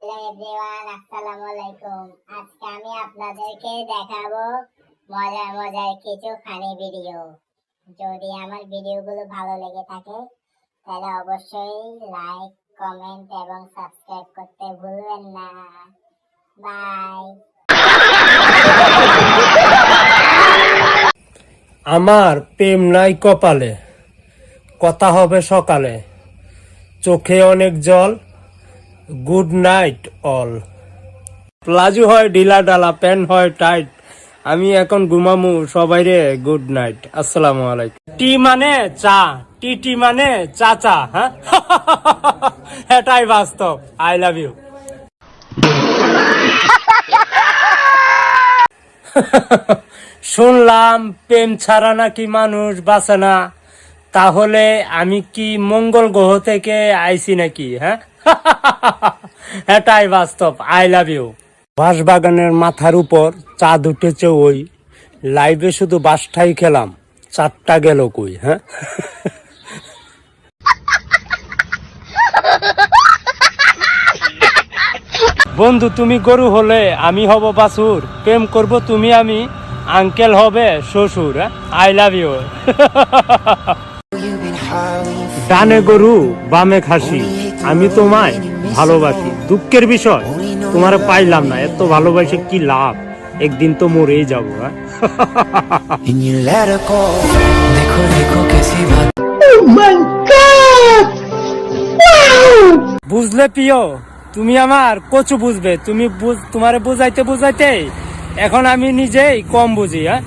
Hello everyone, আসসালামু আলাইকুম। আজকে আমি আপনাদেরকে দেখাবো মজার মজার কিছু ফানি ভিডিও। যদি আমার ভিডিওগুলো ভালো লেগে থাকে তাহলে অবশ্যই লাইক, কমেন্ট এবং সাবস্ক্রাইব করতে ভুলবেন না। বাই। আমার প্রেম নাই কপালে, কথা হবে সকালে, চোখে অনেক জল, গুড নাইট অল। প্লাজো হয় ঢিলা ডালা, প্যান্ট হয় টাইট, আমি এখন ঘুমামু, সবাই রে গুড নাইট, আসসালামু আলাইকুম। টি মানে চা, টি মানে চাচা, হ্যাঁ এটাই বাস্তব। I love you. শুনলাম প্রেম ছাড়া নাকি মানুষ বাঁচে না, তাহলে আমি কি মঙ্গল গ্রহ থেকে আইছি নাকি? হ্যাঁ এটাই বাস্তব। I love you. বাঁশবাগানের মাথার উপর চাঁদ উঠেছে ওই, লাইভে শুধু বাসটাই খেলাম, চারটা গেল কই? হ্যাঁ বন্ধু তুমি গরু হলে আমি হব বাছুর, প্রেম করব তুমি আমি, আঙ্কেল হবে শ্বশুর। I love you. ডানে গরু বামে খাসি, আমি তোমায় ভালোবাসি, দুঃখের বিষয় তোমার পাইলাম না, এত ভালোবাসে কি লাভ, একদিন তো মরেই যাবো। বুঝলে প্রিয়, তুমি আমার কচু বুঝবে, তুমি তোমারে বুঝাইতে বুঝাইতে এখন আমি নিজেই কম বুঝি। হ্যাঁ